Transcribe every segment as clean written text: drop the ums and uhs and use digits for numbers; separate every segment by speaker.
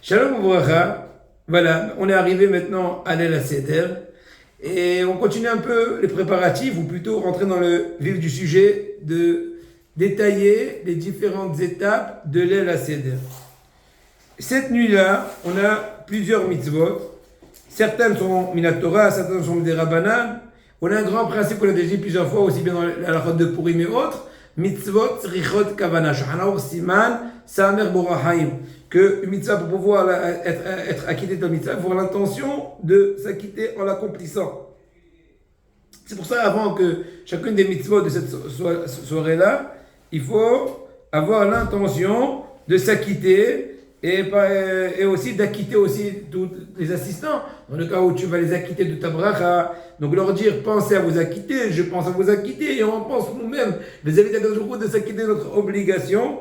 Speaker 1: Shalom Ouvracha, voilà, on est arrivé maintenant à l'El Seder et on continue un peu les préparatifs, ou plutôt rentrer dans le vif du sujet de détailler les différentes étapes de l'El Seder. Cette nuit-là, on a plusieurs mitzvot, certaines sont Minatora, certaines sont des Rabbanan. On a un grand principe qu'on a déjà dit plusieurs fois, aussi bien dans la halachot de Purim et autres, mitzvot tzrichot kavana, shachanaur siman, samer borahaim. Que une mitzvah, pour pouvoir être acquitté de la mitzvah, il faut avoir l'intention de s'acquitter en l'accomplissant. C'est pour ça, avant que chacune des mitzvot de cette soirée-là, il faut avoir l'intention de s'acquitter et aussi d'acquitter aussi tous les assistants. Dans le cas où tu vas les acquitter de ta bracha, donc leur dire, pensez à vous acquitter, je pense à vous acquitter, et on pense nous-mêmes, vis-à-vis de s'acquitter de notre obligation.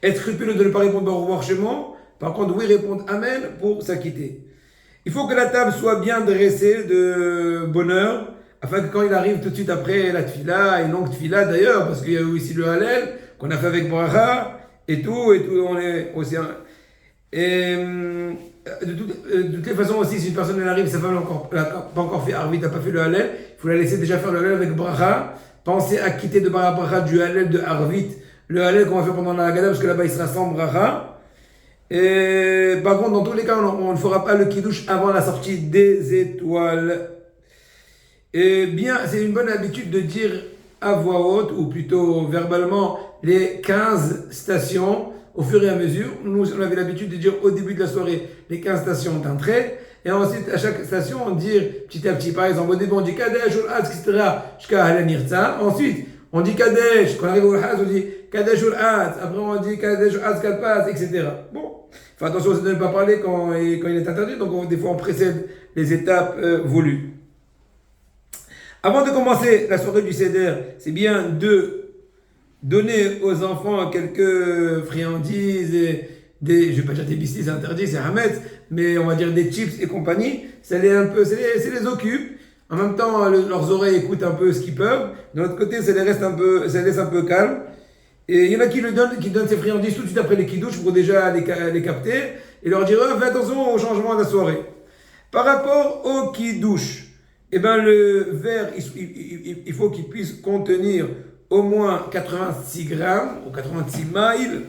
Speaker 1: Être scrupuleux de ne pas répondre au revoir chez moi. Par contre, oui, répondre Amen pour s'acquitter. Il faut que la table soit bien dressée de bonheur, afin que quand il arrive tout de suite après la tfila, une longue tfila d'ailleurs, parce qu'il y a eu ici le Hallel, qu'on a fait avec Bracha, et tout, on est aussi... Et de toutes les façons aussi, si une personne elle arrive, sa femme n'a pas encore fait Arvit, n'a pas fait le Hallel, il faut la laisser déjà faire le Hallel avec Bracha, penser à quitter de Bracha du Hallel de Arvit, le Hallel qu'on va faire pendant la Haggadah, parce que là-bas il sera sans bracha. Et par contre, dans tous les cas, on ne fera pas le kiddush avant la sortie des étoiles. Et bien, c'est une bonne habitude de dire à voix haute, ou plutôt verbalement, les 15 stations au fur et à mesure. Nous, on avait l'habitude de dire au début de la soirée les 15 stations d'entrée. Et ensuite, à chaque station, on dit petit à petit. Par exemple, au début, on dit Kadesh, Ul-Haz, etc. jusqu'à Halen Nirtza. Ensuite, on dit Kadesh. Quand on arrive au Ul-Haz, on dit Kadesh Ul-Haz. Après, on dit Kadesh Ul-Haz Kalpaz, etc. Bon. Faut attention de ne pas parler quand il est interdit. Donc, des fois, on précède les étapes voulues. Avant de commencer la soirée du Seder, c'est bien de donner aux enfants quelques friandises et je vais pas dire des biscuits, c'est interdit, c'est Hametz, mais on va dire des chips et compagnie. Ça les occupe. En même temps, leurs oreilles écoutent un peu ce qu'ils peuvent. De l'autre côté, ça les laisse un peu calmes. Et il y en a qui donnent ces friandises tout de suite après les kiddush pour déjà les capter et leur dire fais attention au changement de la soirée. Par rapport au kiddush, eh ben le verre, il faut qu'il puisse contenir au moins 86 grammes ou 86 maïl.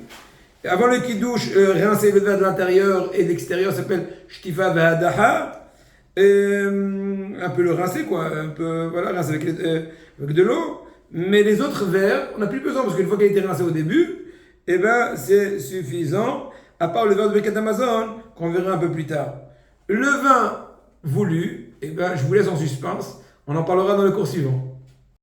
Speaker 1: Avant le kiddush, rincer le verre de l'intérieur et de l'extérieur s'appelle shtifa v'hadaha. Un peu le rincer, quoi. Un peu, voilà, rincer avec de l'eau. Mais les autres verres, on n'a plus besoin parce qu'une fois qu'il a été rincé au début, eh ben, c'est suffisant. À part le verre de Birkat Hamazon, qu'on verra un peu plus tard. Le vin voulu, eh ben, je vous laisse en suspense. On en parlera dans le cours suivant.